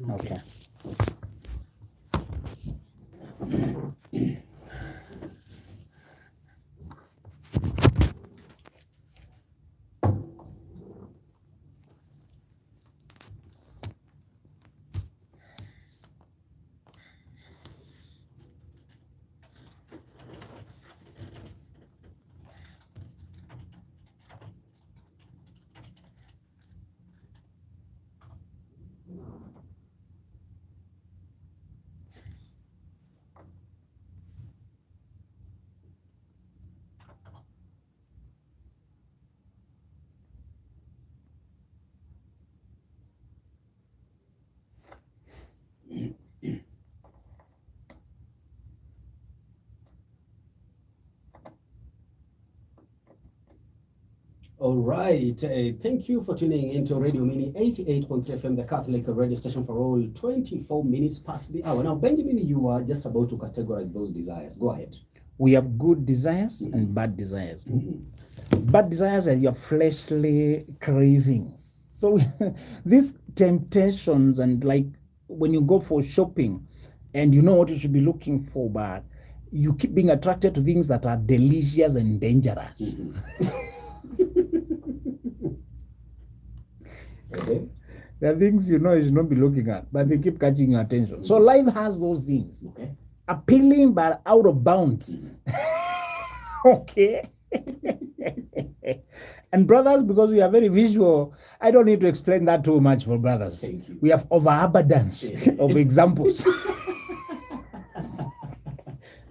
Okay. All right. Thank you for tuning into Radio Mini 88.3 FM, the Catholic radio station for all 24 minutes past the hour. Now, Benjamin, you are just about to categorize those desires. Go ahead. We have good desires and bad desires. Bad desires are your fleshly cravings. So these temptations, and like when you go for shopping and you know what you should be looking for, but you keep being attracted to things that are delicious and dangerous. There are things you know you should not be looking at, but they keep catching your attention. So life has those things. Appealing but out of bounds. Okay. And brothers, because we are very visual, I don't need to explain that too much for brothers. We have overabundance of examples.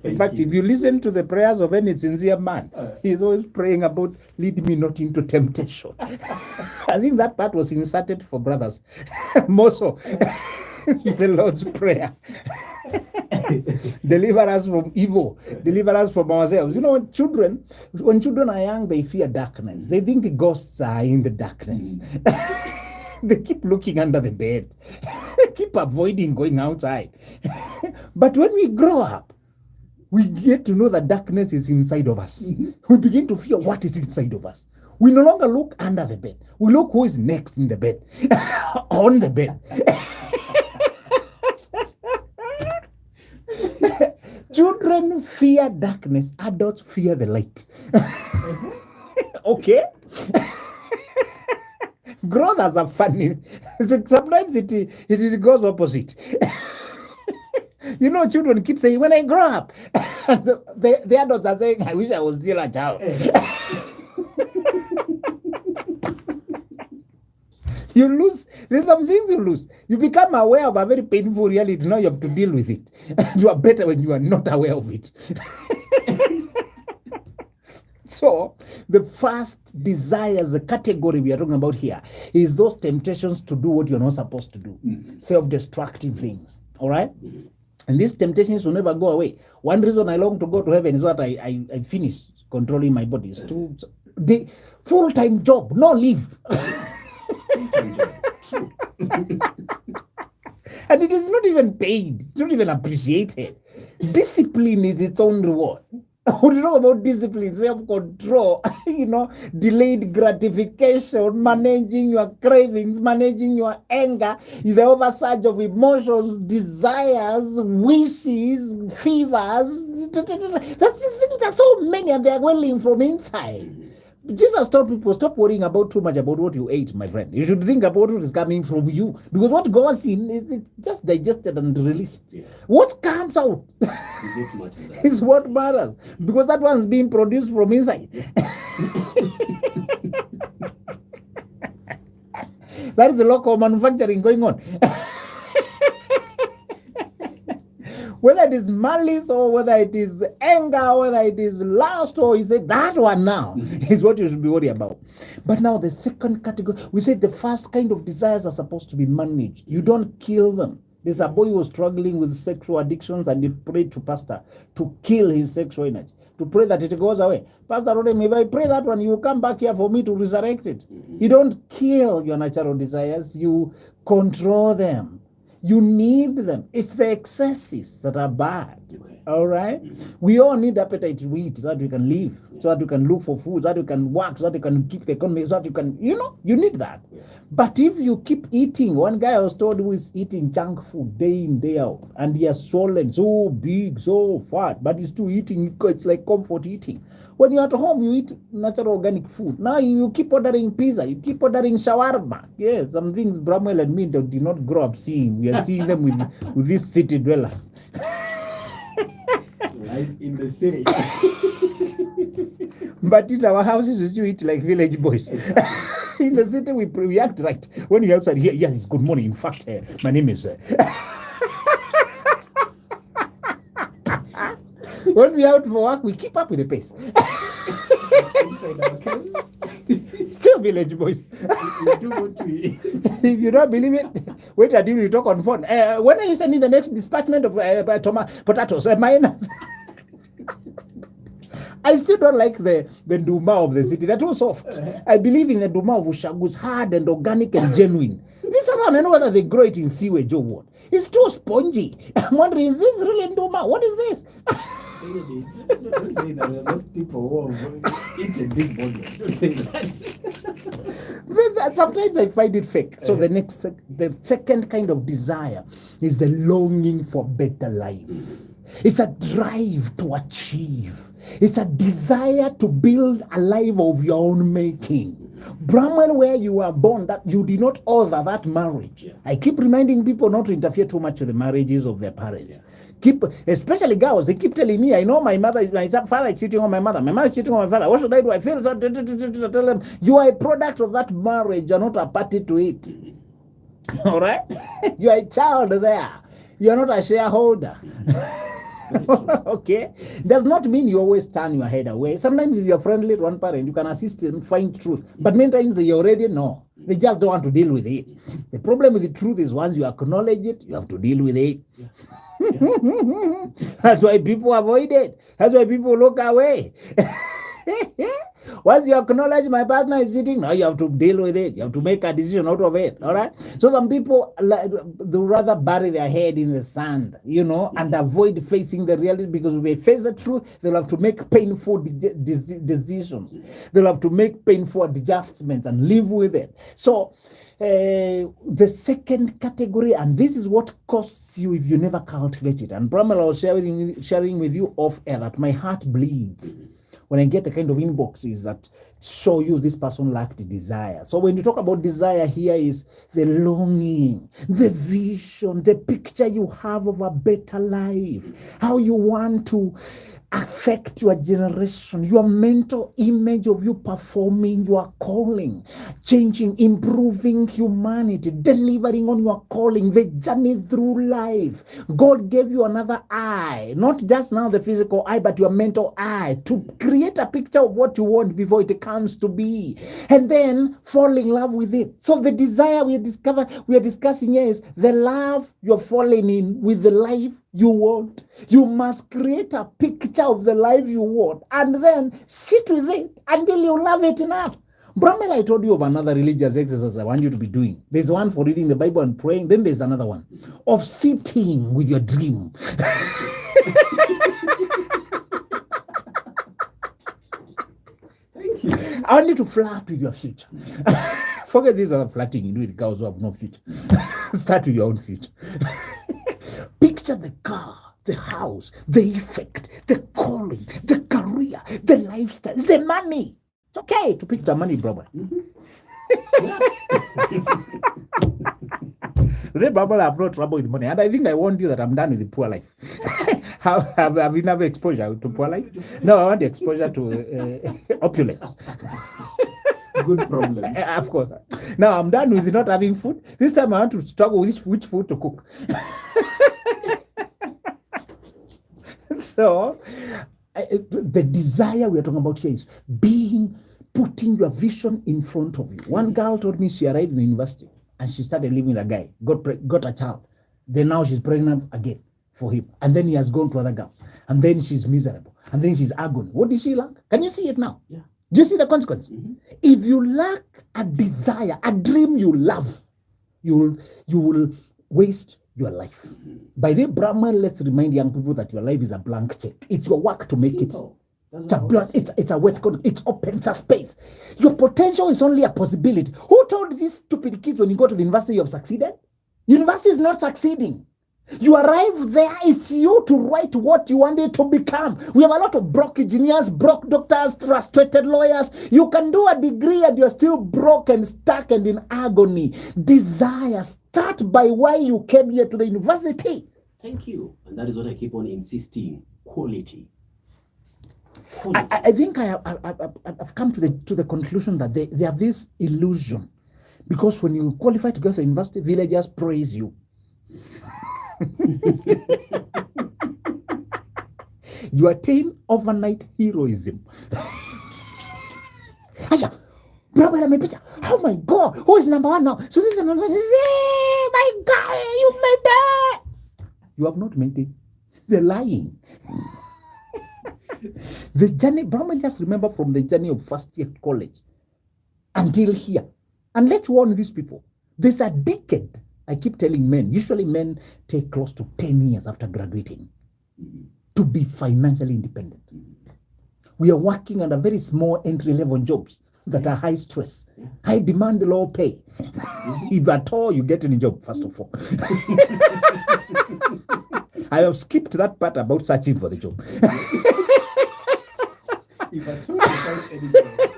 In fact, if you listen to the prayers of any sincere man, he's always praying about, lead me not into temptation. I think that part was inserted for brothers. More so, the Lord's Prayer. Deliver us from evil. Deliver us from ourselves. You know, when children are young, they fear darkness. They think ghosts are in the darkness. They keep looking under the bed. They keep avoiding going outside. But when we grow up, we get to know that darkness is inside of us. We begin to fear what is inside of us. We no longer look under the bed. We look who is next in the bed, on the bed. Children fear darkness. Adults fear the light. Okay? Growthers are funny. Sometimes it goes opposite. You know, children keep saying, when I grow up, the adults are saying, I wish I was still a child. You lose. There's some things you lose. You become aware of a very painful reality. Now you have to deal with it. You are better when you are not aware of it. So, the first desires, the category we are talking about here, is those temptations to do what you're not supposed to do. Self-destructive things. All right? And these temptations will never go away. One reason I long to go to heaven is what I finish controlling my body. The full-time job, no leave. True. And it is not even paid. It's not even appreciated. Discipline is its own reward. When you talk about discipline, self-control, delayed gratification, managing your cravings, managing your anger, the oversurge of emotions, desires, wishes, fevers. There are so many and they are welling from inside. Jesus told people, stop worrying about too much about what you ate, my friend. You should think about what is coming from you. Because what goes in is just digested and released. What comes out is what matters. Because that one's being produced from inside. That is the local manufacturing going on. Whether it is malice or whether it is anger, whether it is lust, or you say that one now is what you should be worried about. But now the second category, we said the first kind of desires are supposed to be managed. You don't kill them. There's a boy who was struggling with sexual addictions and he prayed to pastor to kill his sexual energy, to pray that it goes away. Pastor told him, if I pray that one, you come back here for me to resurrect it. You don't kill your natural desires, you control them. You need them. It's the excesses that are bad. Okay. All right? We all need appetite to eat so that we can live, so that we can look for food, so that we can work, so that we can keep the economy, so that you can, you need that. Yeah. But if you keep eating, one guy I was told who is eating junk food day in, day out, and he has swollen, so big, so fat, but he's still eating, it's like comfort eating. When you're at home, you eat natural organic food. Now you keep ordering pizza, you keep ordering shawarma. Yeah, some things Bramwell and me did not grow up seeing. We are seeing them with these city dwellers. Life in the city. But in our houses, we still eat like village boys. In the city, we act right. When you're outside here, yes, good morning. In fact, my name is... When we're out for work, we keep up with the pace. Inside our caves. Still village boys. We do what we... If you don't believe it, wait until you talk on phone. When are you sending the next dispatchment of potatoes? I still don't like the Nduma of the city. They're too soft. I believe in the Nduma of Ushagu's hard and organic and genuine. This other one, I know whether they grow it in sewage or what. It's too spongy. I'm wondering, is this really Nduma? What is this? Don't say that. Those people who have eaten this body. Don't say that. Sometimes I find it fake. So the second kind of desire is the longing for better life. It's a drive to achieve. It's a desire to build a life of your own making. Bramwell, where you were born, that you did not author that marriage. Yeah. I keep reminding people not to interfere too much with the marriages of their parents. Yeah. Especially girls, they keep telling me, I know my father is cheating on my mother. My mother is cheating on my father. What should I do? I feel so. Tell them, you are a product of that marriage. You're not a party to it. All right? You are a child there. You're not a shareholder. Okay, does not mean you always turn your head away. Sometimes if you're friendly to one parent, you can assist them find truth, but many times they already know, they just don't want to deal with it. The problem with the truth is once you acknowledge it, you have to deal with it. That's why people avoid it. That's why people look away. Once you acknowledge my partner is cheating, now you have to deal with it. You have to make a decision out of it. All right. So some people they rather bury their head in the sand, and avoid facing the reality, because if they face the truth, they'll have to make painful decisions. They'll have to make painful adjustments and live with it. So the second category, and this is what costs you if you never cultivate it. And Pramela was sharing with you off air that my heart bleeds when I get the kind of inboxes that show you this person lacked desire. So when you talk about desire, here is the longing, the vision, the picture you have of a better life, how you want to affect your generation, your mental image of you performing your calling, changing, improving humanity, delivering on your calling, the journey through life. God gave you another eye, not just now the physical eye, but your mental eye, to create a picture of what you want before it comes to be, and then fall in love with it. So the desire we are discussing here is the love you're falling in with the life you want. You must create a picture of the life you want and then sit with it until you love it enough. Bramel, I told you of another religious exercise I want you to be doing. There's one for reading the Bible and praying. Then there's another one of sitting with your dream. Thank you. I want you to flirt with your future. Forget this other flirting you do with girls who have no future. Start with your own future. Picture the car, the house, the effect, the calling, the career, the lifestyle, the money. It's okay to picture money, brother. The Bible have no trouble with money. And I think I warned you that I'm done with the poor life. Have you never exposure to poor life? No, I want the exposure to opulence. Good problem. Of course. Now I'm done with not having food. This time I want to struggle with which food to cook. So, the desire we are talking about here is putting your vision in front of you. One girl told me she arrived in the university and she started living with a guy, got a child. Then now she's pregnant again for him. And then he has gone to other girls. And then she's miserable. And then she's agony. What did she lack? Can you see it now? Yeah. Do you see the consequence? Mm-hmm. If you lack a desire, a dream you love, you will waste your life. By the way, Brahma, let's remind young people that your life is a blank check. It's your work to make Simple. It's a wet corner. It opens a space. Your potential is only a possibility. Who told these stupid kids when you go to the university you have succeeded? University is not succeeding. You arrive there, it's you to write what you wanted to become. We have a lot of broke engineers, broke doctors, frustrated lawyers. You can do a degree and you're still broke and stuck and in agony. Desire. Start by why you came here to the university. Thank you. And that is what I keep on insisting. Quality. I think I've come to the conclusion that they have this illusion. Because when you qualify to go to university, villagers praise you. You attain overnight heroism. Oh my God, who is number one now? So this is number one. My God, you made it. You have not made it. They're lying. The journey, Brahman, just remember from the journey of first year college until here. And let's warn these people. There's a decade. I keep telling men, usually men take close to 10 years after graduating to be financially independent. We are working on a very small entry-level jobs that are high stress, high demand, low pay. If at all you get any job, first of all. I have skipped that part about searching for the job. If at all you find any job.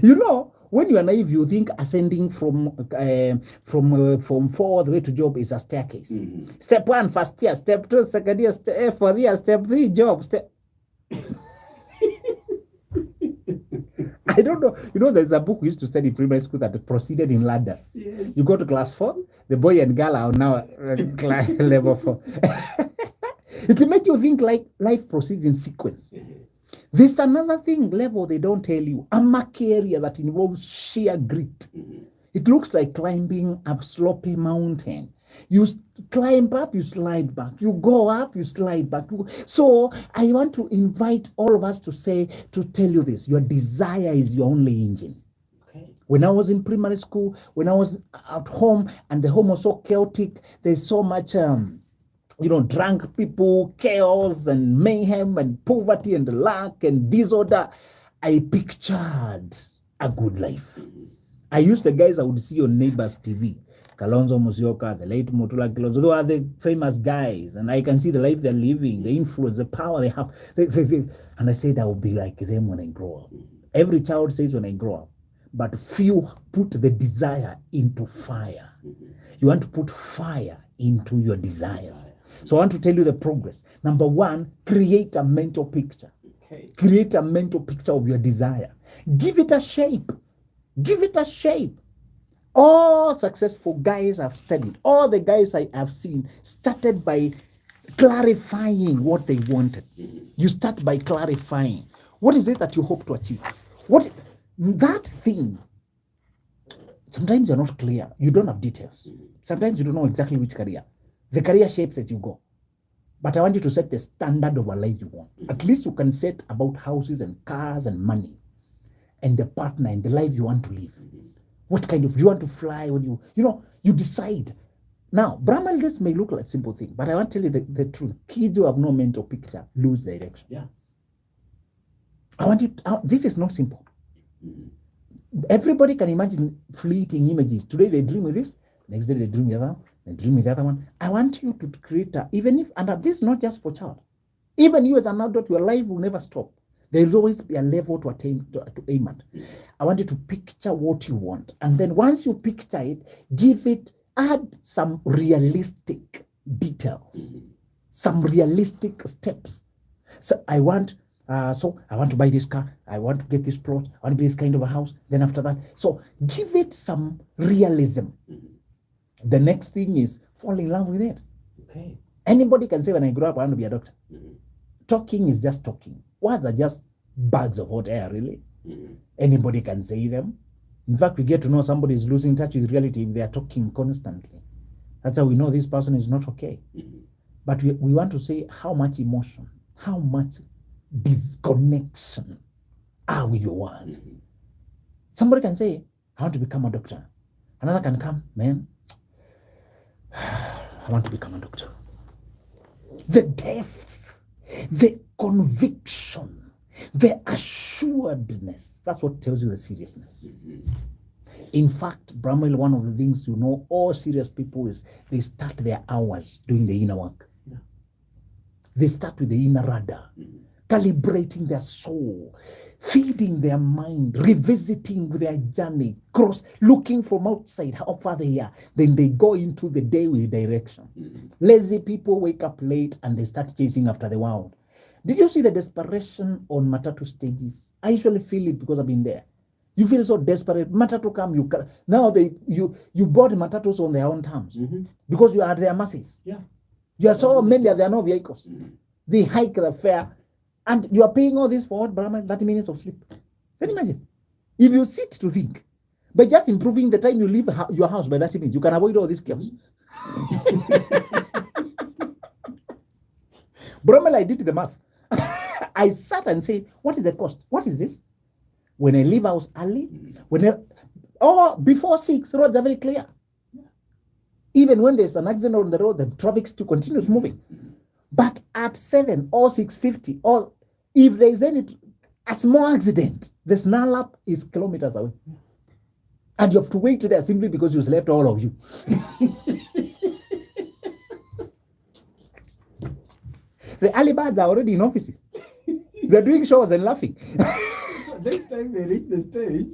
You know, when you are naive, you think ascending from 4 all the way to job is a staircase. Mm-hmm. Step 1, first year. Step 2, second year. Step 4 year. Step 3, job. I don't know. You know, there's a book we used to study in primary school that proceeded in ladders. Yes. You go to class 4, the boy and girl are now class level 4. It will make you think like life proceeds in sequence. Mm-hmm. There's another thing, level they don't tell you. A murky area that involves sheer grit. Mm-hmm. It looks like climbing a slopey mountain. You climb up, you slide back. You go up, you slide back. So I want to invite all of us to tell you this. Your desire is your only engine. Okay. When I was in primary school, when I was at home, and the home was so chaotic, there's so much... drunk people, chaos and mayhem and poverty and lack and disorder. I pictured a good life. I used the guys I would see on Neighbors TV. Kalonzo Musyoka, the late Motula Kilonzo, those are the famous guys. And I can see the life they're living, the influence, the power they have. And I said I will be like them when I grow up. Every child says when I grow up. But few put the desire into fire. You want to put fire into your desires. So I want to tell you the progress. Number 1, create a mental picture. Okay. Create a mental picture of your desire. Give it a shape. Give it a shape. All successful guys I've studied, all the guys I have seen, started by clarifying what they wanted. You start by clarifying. What is it that you hope to achieve? That thing, sometimes you're not clear. You don't have details. Sometimes you don't know exactly which career. The career shapes as you go. But I want you to set the standard of a life you want. At least you can set about houses and cars and money and the partner and the life you want to live. What kind of, you want to fly when you decide. Now, Brahman, this may look like a simple thing, but I want to tell you the truth. Kids who have no mental picture lose direction. Yeah. I want you this is not simple. Everybody can imagine fleeting images. Today they dream with this, next day they dream with that. And dream with the other one. I want you to create and this is not just for child. Even you as an adult, your life will never stop. There will always be a level to attain, to aim at. I want you to picture what you want. And then once you picture it, add some realistic details, some realistic steps. So I want to buy this car. I want to get this plot. I want to be this kind of a house. Then after that, so give it some realism. The next thing is fall in love with it. Okay. Anybody can say, when I grow up, I want to be a doctor. Mm-hmm. Talking is just talking. Words are just bags of hot air, really. Mm-hmm. Anybody can say them. In fact, we get to know somebody is losing touch with reality if they are talking constantly. That's how we know this person is not okay. Mm-hmm. But we want to say how much emotion, how much disconnection are with your words. Mm-hmm. Somebody can say, I want to become a doctor. Another can come, man, I want to become a doctor. The depth, the conviction, the assuredness. That's what tells you the seriousness. In fact, Bramwell, one of the things all serious people is they start their hours doing the inner work. Yeah. They start with the inner radar, calibrating their soul, feeding their mind, revisiting their journey, looking from outside how far they are. Then they go into the day with direction. Lazy people wake up late and they start chasing after the world. Did you see the desperation on Matatu stages? I usually feel it because I've been there. You feel so desperate. Matatu come, now you board Matatus on their own terms because you are at their mercies. Yeah. You are so many, there are no vehicles. They hike the fare. And you are paying all this for what, Brahma? 30 minutes of sleep. Can you imagine? If you sit to think, by just improving the time you leave your house by 30 minutes, you can avoid all this chaos. Brahma, I did the math. I sat and said, what is the cost? What is this? When I leave house early, before 6, roads are very clear. Even when there's an accident on the road, the traffic still continues moving. But at 7 or 6:50, or if there is a small accident, the snarl up is kilometers away. And you have to wait there simply because you slept, all of you. The early birds are already in offices. They're doing shows and laughing. So next time they reach the stage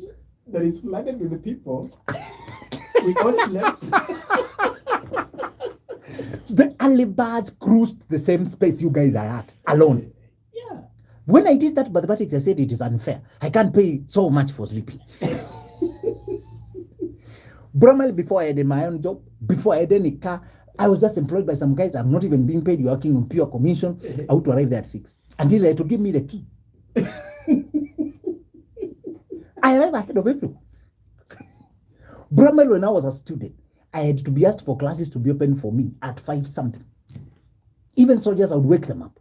that is flooded with the people, we all slept. The early birds cruised the same space you guys are at, alone. Yeah. When I did that mathematics, I said it is unfair. I can't pay so much for sleeping. Bromel, before I had my own job, before I had any car, I was just employed by some guys. I'm not even being paid. You're working on pure commission. I would arrive there at 6 until they had to give me the key. I arrived ahead of everyone. Bromel, when I was a student, I had to be asked for classes to be open for me at 5 something. Even soldiers, I would wake them up.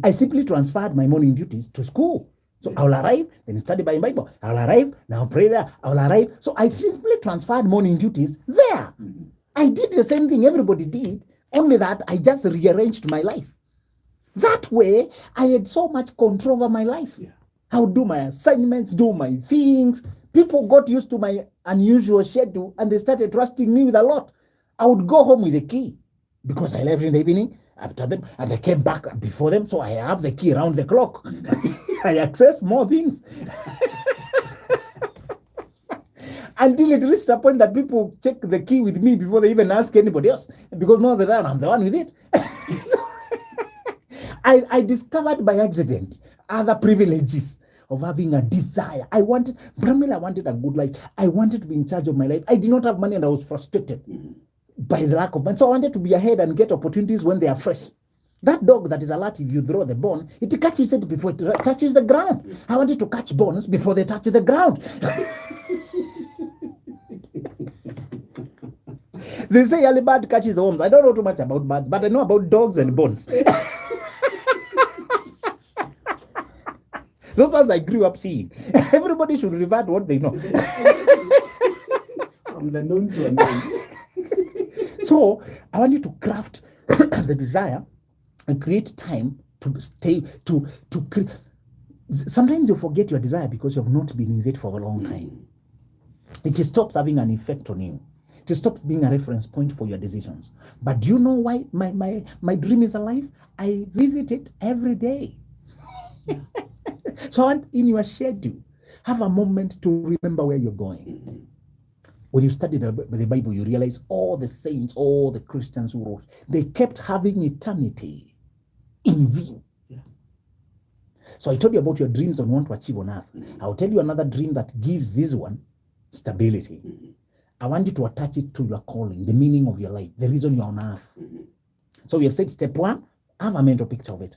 I simply transferred my morning duties to school. So I'll arrive, then study by Bible. I'll arrive, now pray there. I'll arrive. So I simply transferred morning duties there. I did the same thing everybody did, only that I just rearranged my life. That way, I had so much control over my life. Yeah. I would do my assignments, do my things. People got used to my unusual schedule and they started trusting me with a lot. I would go home with the key because I left in the evening after them and I came back before them. So I have the key around the clock. I access more things. Until it reached a point that people check the key with me before they even ask anybody else. Because now that I'm the one with it. I discovered by accident other privileges of having a desire. I wanted a good life. I wanted to be in charge of my life. I did not have money and I was frustrated by the lack of money. So I wanted to be ahead and get opportunities when they are fresh. That dog that is alert, if you throw the bone, it catches it before it touches the ground. I wanted to catch bones before they touch the ground. They say early bird catches the worms. I don't know too much about birds, but I know about dogs and bones. Those ones I grew up seeing. Everybody should revert what they know. From the known to unknown. So I want you to craft the desire and create time to stay, to create. Sometimes you forget your desire because you have not been with it for a long time. It stops having an effect on you. It stops being a reference point for your decisions. But do you know why my dream is alive? I visit it every day. So I want in your schedule, have a moment to remember where you're going. When you study the Bible, you realize all the saints, all the Christians who wrote, they kept having eternity in view. Yeah. So I told you about your dreams and want to achieve on earth. I'll tell you another dream that gives this one stability. I want you to attach it to your calling, the meaning of your life, the reason you're on earth. So we have said step 1, have a mental picture of it.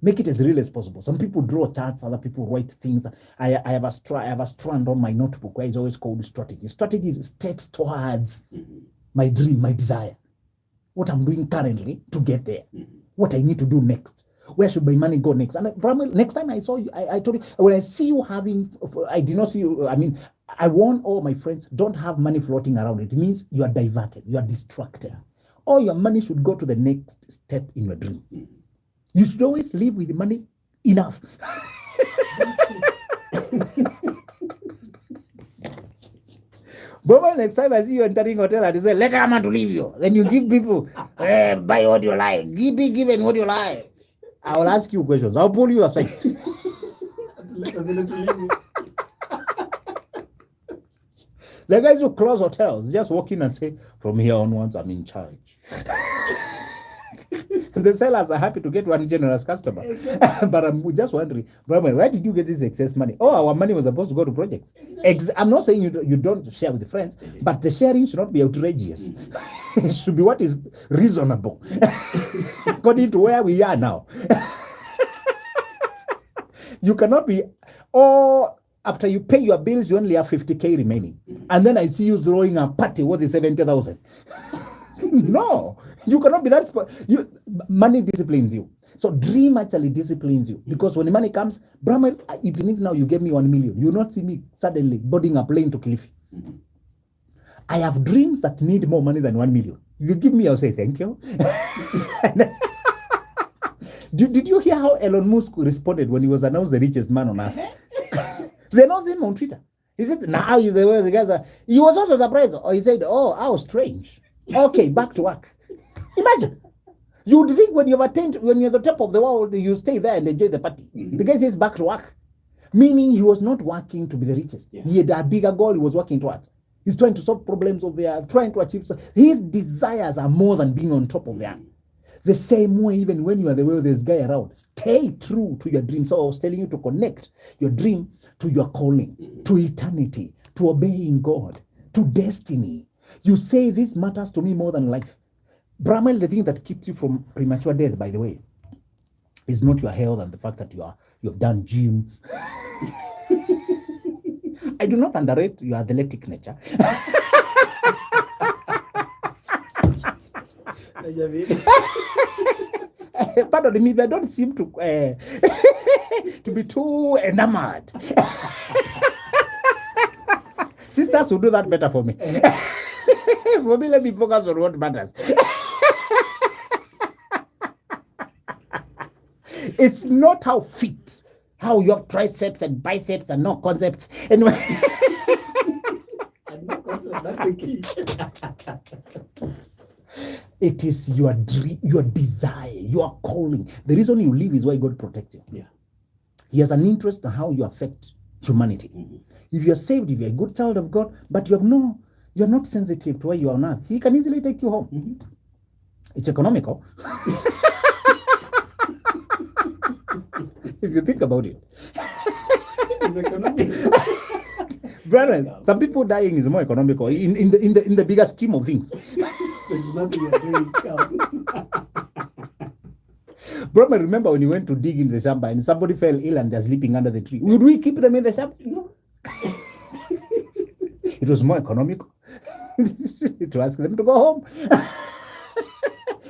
Make it as real as possible. Some people draw charts, other people write things. I have a strand on my notebook where it's always called strategy. Strategy is steps towards my dream, my desire. What I'm doing currently to get there. What I need to do next. Where should my money go next? And probably next time I saw you, I told you, when I see you having, I did not see you, I warn all my friends, don't have money floating around. It means you are diverted, you are distracted. All your money should go to the next step in your dream. You should always live with the money enough. But next time I see you entering hotel and you say, let a man to leave you. Then you give people, buy what you like, be given what you like. I will ask you questions. I'll pull you aside. The guys who close hotels just walk in and say, from here onwards, I'm in charge. The sellers are happy to get one generous customer. But I'm just wondering, where did you get this excess money? Oh, our money was supposed to go to projects. I'm not saying you don't share with the friends, but the sharing should not be outrageous. It should be what is reasonable, according to where we are now. You cannot be, after you pay your bills, you only have 50K remaining. And then I see you throwing a party worth 70,000. No, you cannot be that. Money disciplines you. So dream actually disciplines you. Because when the money comes, Brahma, even if now you gave me 1 million, you will not see me suddenly boarding a plane to Kilifi. I have dreams that need more money than 1 million. If you give me, I'll say thank you. Did you hear how Elon Musk responded when he was announced the richest man on earth? They announced him on Twitter. He said, now he's the way the guys are. He was also surprised. Or he said, oh, how strange. Okay, back to work. Imagine. You would think when you're at the top of the world, you stay there and enjoy the party. The guy says back to work. Meaning he was not working to be the richest. Yeah. He had a bigger goal he was working towards. He's trying to solve problems of the earth, trying to achieve. His desires are more than being on top of the earth. The same way, even when you are the wealthiest guy around, stay true to your dream. So I was telling you to connect your dream to your calling, to eternity, to obeying God, to destiny. You say this matters to me more than life. Brahman, the thing that keeps you from premature death, by the way, is not your health and the fact that you've done gym. I do not underrate your athletic nature. Pardon me, they don't seem to to be too enamored. Sisters will do that better for me. For me, let me focus on what matters. It's not how fit, how you have triceps and biceps and no concepts. Anyway. And no concepts, that's the key. It is your dream, your desire, your calling. The reason you live is why God protects you. Yeah. He has an interest in how you affect humanity. Mm-hmm. If you're saved, if you're a good child of God, but you're not sensitive to where you are now, He can easily take you home. Mm-hmm. It's economical. If you think about it. It's economical. Brother, some people dying is more economical in the bigger scheme of things. There's nothing you're doing. Bro, I remember when you went to dig in the shamba and somebody fell ill and they're sleeping under the tree. Would we keep them in the shamba? No. It was more economical to ask them to go home.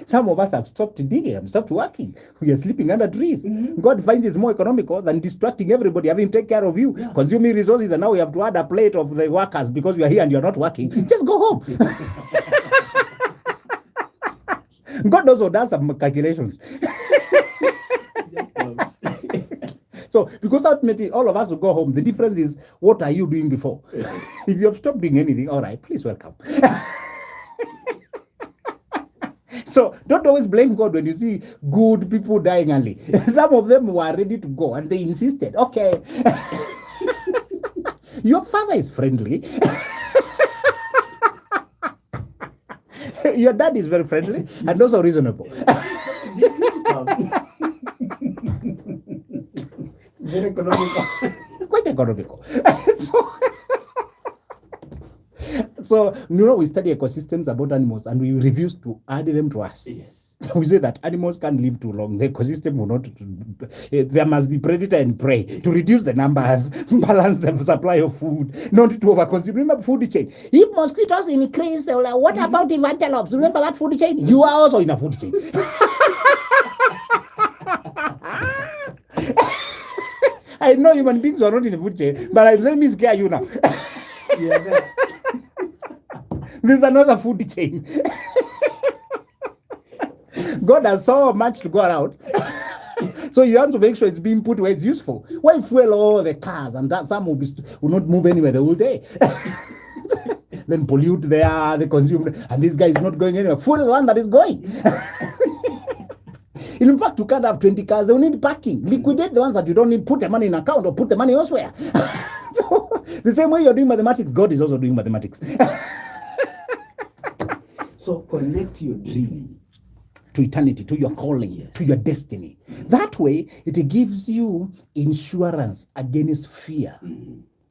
Some of us have stopped digging, have stopped working. We are sleeping under trees. Mm-hmm. God finds it's more economical than distracting everybody, having to take care of you, consuming resources, and now we have to add a plate of the workers because you are here and you're not working. Just go home. God also does some calculations. So, because ultimately all of us will go home. The difference is, what are you doing before? If you have stopped doing anything, all right, please welcome. So don't always blame God when you see good people dying early. Some of them were ready to go and they insisted. Okay. Your father is friendly. Your dad is very friendly and also reasonable. Very economical. Quite economical. So, we study ecosystems about animals and we refuse to add them to us. Yes. We say that animals can't live too long. The ecosystem will not. There must be predator and prey to reduce the numbers, balance the supply of food, not to overconsume. Remember food chain. If mosquitoes increase, they will like, what about the antelopes? Remember that food chain? You are also in a food chain. I know human beings are not in the food chain, but let me scare you now. Yeah, there. There's another food chain. God has so much to go around. So you have to make sure it's being put where it's useful. Why fuel all the cars and that some will not move anywhere the whole day? Then pollute the air, they consume, and this guy is not going anywhere. Fuel the one that is going. In fact, you can't have 20 cars, they will need parking. Liquidate the ones that you don't need, put the money in account or put the money elsewhere. So, the same way you're doing mathematics, God is also doing mathematics. So connect your dream to eternity, to your calling, to your destiny. That way, it gives you insurance against fear.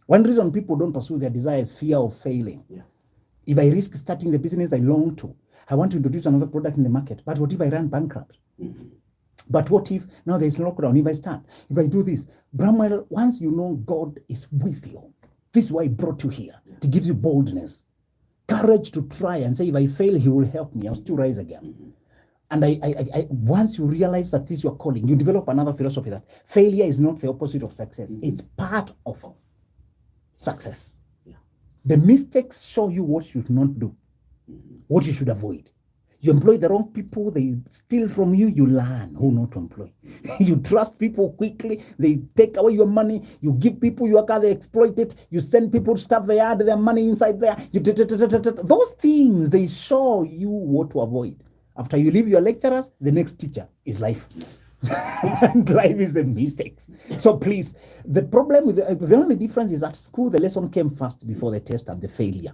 One reason people don't pursue their desire is fear of failing. Yeah. If I risk starting the business I long to, I want to introduce another product in the market, but what if I run bankrupt? But what if now there's lockdown? If I start, if I do this, Bramwell, once you know God is with you, this is why He brought you here, to give you boldness, courage to try and say, if I fail, He will help me. I'll still rise again. And I once you realize that this is your calling, you develop another philosophy that failure is not the opposite of success. It's part of success. Yeah. The mistakes show you what you should not do, what you should avoid. You employ the wrong people, they steal from you, you learn who not to employ. You trust people quickly, they take away your money. You give people your car, they exploit it. You send people to stuff they add their money inside there. Those things, they show you what to avoid. After you leave your lecturers, the next teacher is life. And life is the mistakes. So please, the problem with the only difference is at school, the lesson came first before the test and the failure.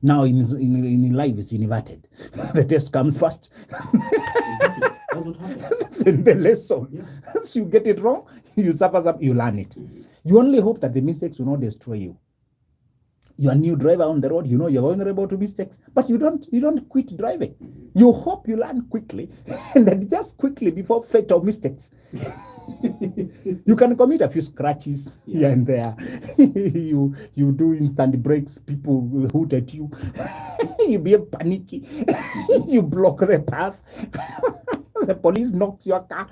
Now in life, it's inverted. The test comes first. Exactly. That's what happens. Then the lesson. So you get it wrong, you suffer, you learn it. You only hope that the mistakes will not destroy you. You're a new driver on the road, you know you're vulnerable to mistakes, but you don't quit driving. You hope you learn quickly, and then just quickly before fatal mistakes. You can commit a few scratches here and there. You do instant brakes, people will hoot at you. You be panicky. You block the path. The police knocks your car.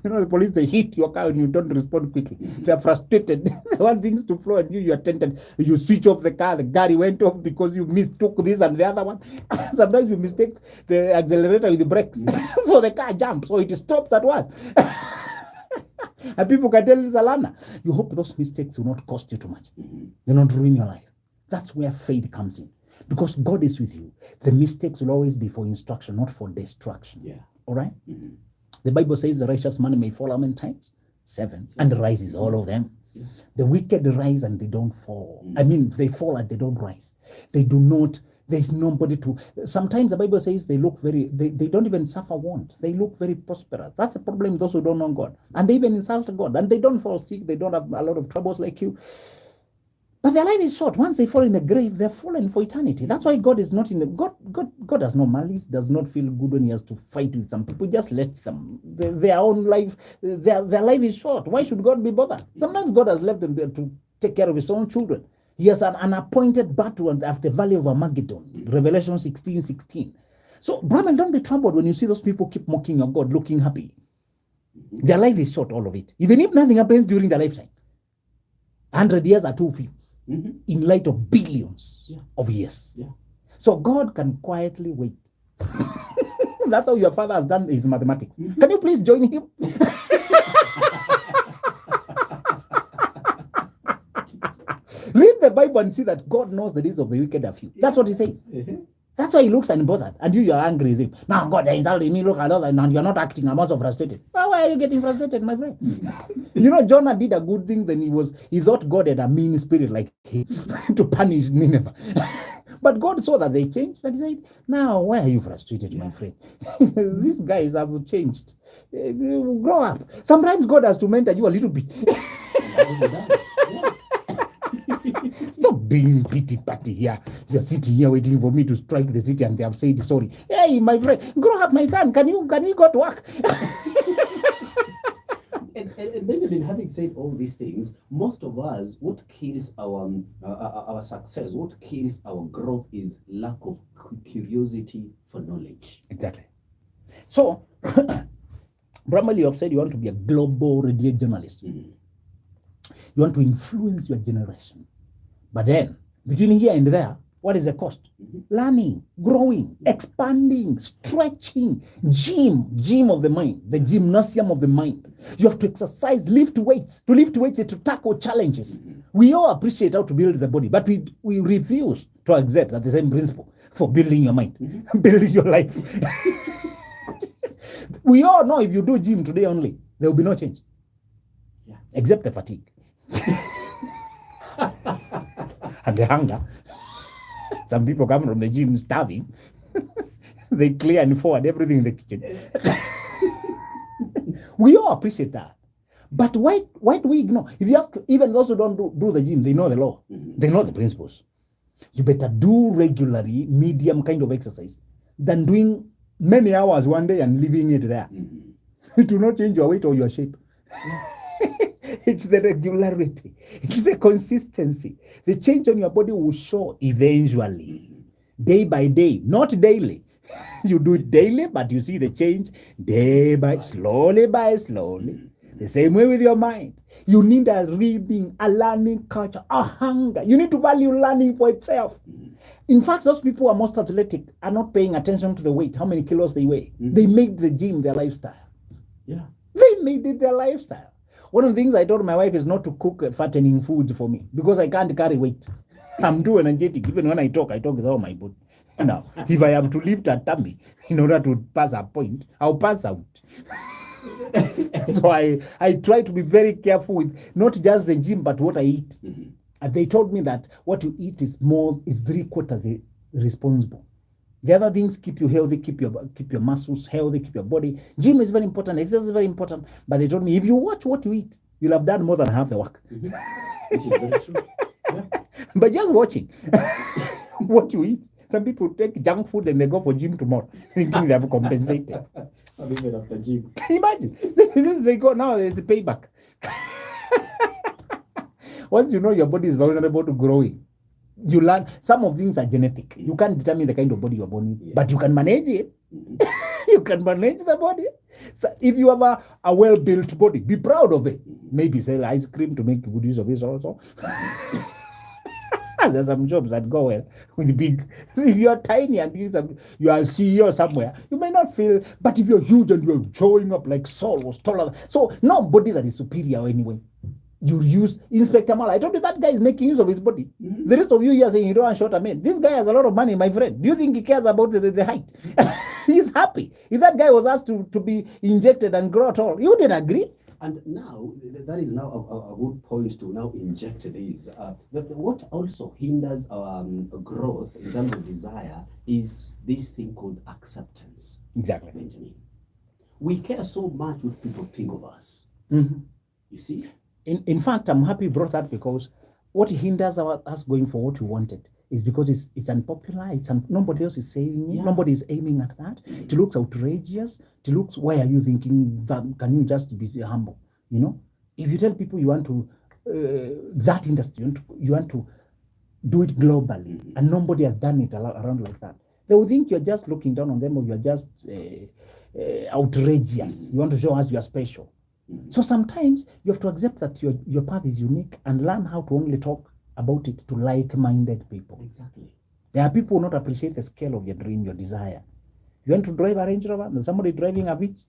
You know, the police, they hit your car and you don't respond quickly. They're frustrated. They want things to flow and you're tented. You switch off the car, the Gary went off because you mistook this and the other one. Sometimes you mistake the accelerator with the brakes. So the car jumps, so it stops at once. And people can tell it's a learner. You hope those mistakes will not cost you too much. They not ruin your life. That's where faith comes in. Because God is with you. The mistakes will always be for instruction, not for destruction. Yeah. All right? The Bible says the righteous man may fall how many times? 7. And rises, all of them. The wicked rise and they don't fall. I mean, they fall and they don't rise. They do not, there's nobody to, sometimes the Bible says they look very, they don't even suffer want. They look very prosperous. That's the problem with those who don't know God. And they even insult God. And they don't fall sick. They don't have a lot of troubles like you. But their life is short. Once they fall in the grave, they're fallen for eternity. That's why God is not in the... God has no malice, does not feel good when He has to fight with some people. Just lets them. Their own life, their life is short. Why should God be bothered? Sometimes God has left them to take care of His own children. He has an appointed battle at the valley of Armageddon. Revelation 16:16. So, Brahman, don't be troubled when you see those people keep mocking your God, looking happy. Their life is short, all of it. Even if nothing happens during their lifetime. 100 years are too few. In light of billions of years. Yeah. So God can quietly wait. That's how your father has done his mathematics. Can you please join him? Read the Bible and see that God knows the days of the wicked are few. That's what He says. That's why He looks unbothered. And you are angry with Him. Now God is insulting me, look at all, and you're not acting. I'm also frustrated. Why are you getting frustrated, my friend? You know, Jonah did a good thing, then he thought God had a mean spirit like him to punish Nineveh. But God saw that they changed and He said, now, why are you frustrated, my friend? These guys have changed. Grow up. Sometimes God has to mentor you a little bit. Stop being pity party here. You're sitting here waiting for me to strike the city and they have said sorry. Hey, my friend, grow up, my son. Can you go to work? And Benjamin, having said all these things, most of us, what kills our success, what kills our growth is lack of curiosity for knowledge. Exactly. So, Bramwell, you have said you want to be a global radio journalist. You want to influence your generation But then, between here and there, what is the cost? Learning, growing, expanding, stretching, gym of the mind, the gymnasium of the mind. You have to exercise, lift weights. To lift weights is to tackle challenges. We all appreciate how to build the body, but we refuse to accept that the same principle for building your mind, building your life. We all know if you do gym today only, there will be no change. Yeah. Except the fatigue. And the hunger. Some people come from the gym starving. They clear and forward everything in the kitchen. We all appreciate that. But why do we ignore? If you ask even those who don't do the gym, they know the law. They know the principles. You better do regularly, medium kind of exercise than doing many hours one day and leaving it there. It will not change your weight or your shape. It's the regularity. It's the consistency. The change on your body will show eventually, day by day, not daily. You do it daily, but you see the change day by slowly. The same way with your mind. You need a reading, a learning culture, a hunger. You need to value learning for itself. In fact, those people who are most athletic are not paying attention to the weight, how many kilos they weigh. They made the gym their lifestyle. Yeah. They made it their lifestyle. One of the things I told my wife is not to cook fattening foods for me because I can't carry weight. I'm too energetic. Even when I talk with all my body. Now, if I have to lift a tummy in order to pass a point, I'll pass out. So I try to be very careful with not just the gym, but what I eat. And they told me that what you eat is 3/4 responsible. The other things keep you healthy, keep your muscles healthy, keep your body. Gym is very important, exercise is very important. But they told me, if you watch what you eat, you'll have done more than half the work. Which is very true. Yeah. But just watching what you eat. Some people take junk food and they go for gym tomorrow, thinking they have compensated. Some even after gym. Imagine. They go now, it's a payback. Once you know your body is vulnerable to growing, you learn some of things are genetic. You can't determine the kind of body you're born with, but you can manage it. You can manage the body. So if you have a well-built body, be proud of it. Maybe sell ice cream to make good use of it also. There's some jobs that go well with big. If you are tiny and you are a CEO somewhere, you may not feel. But if you're huge and you're showing up like Saul was taller, so nobody that is superior anyway. You use Inspector Mal. I told you that guy is making use of his body. The rest of you here saying you don't want shorter men. This guy has a lot of money, my friend. Do you think he cares about the height? He's happy. If that guy was asked to be injected and grow tall, you wouldn't agree. And now, that is now a good point to now inject these. What also hinders our growth in terms of desire is this thing called acceptance. Exactly. Benjamin. We care so much what people think of us. Mm-hmm. You see? In fact, I'm happy you brought that because what hinders us going for what we wanted is because it's unpopular. Nobody else is saying it. Yeah. Nobody is aiming at that. It looks outrageous. It looks, why are you thinking that? Can you just be humble? You know, if you tell people you want to that industry, you want to do it globally, and nobody has done it around like that, they will think you're just looking down on them or you're just outrageous. You want to show us you are special. So sometimes you have to accept that your path is unique and learn how to only talk about it to like-minded people. Exactly. There are people who not appreciate the scale of your dream, your desire. You want to drive a Range Rover, and somebody driving a Beach,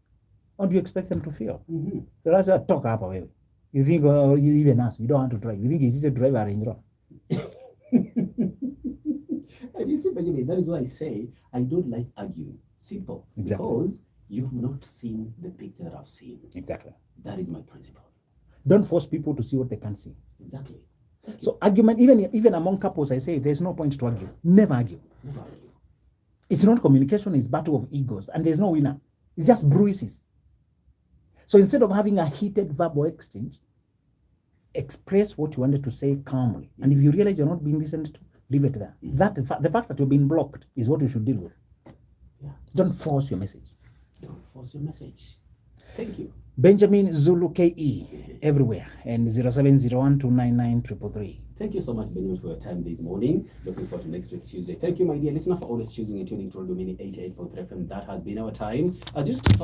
how do you expect them to feel? They just talk up away. You think, you even us, we don't want to drive. You think it's easy to drive a Range Rover. And you see, Benjamin, that is why I say I don't like arguing. Simple. Exactly. Because you've not seen the picture I've seen. Exactly. That is my principle. Don't force people to see what they can see. Exactly. So argument, even among couples, I say there's no point to argue. Never argue. Never argue. It's not communication, it's battle of egos. And there's no winner. It's just bruises. So instead of having a heated verbal exchange, express what you wanted to say calmly. And if you realize you're not being listened to, leave it there. The fact that you're being blocked is what you should deal with. Yeah. Don't force your message. Don't force your message. Thank you. Benjamin Zulu KE everywhere, and 0701299333. Thank you so much, Benjamin, for your time this morning. Looking forward to next week, Tuesday. Thank you, my dear listener, for always choosing and tuning to Radio Mini 88.3 FM. That has been our time. As you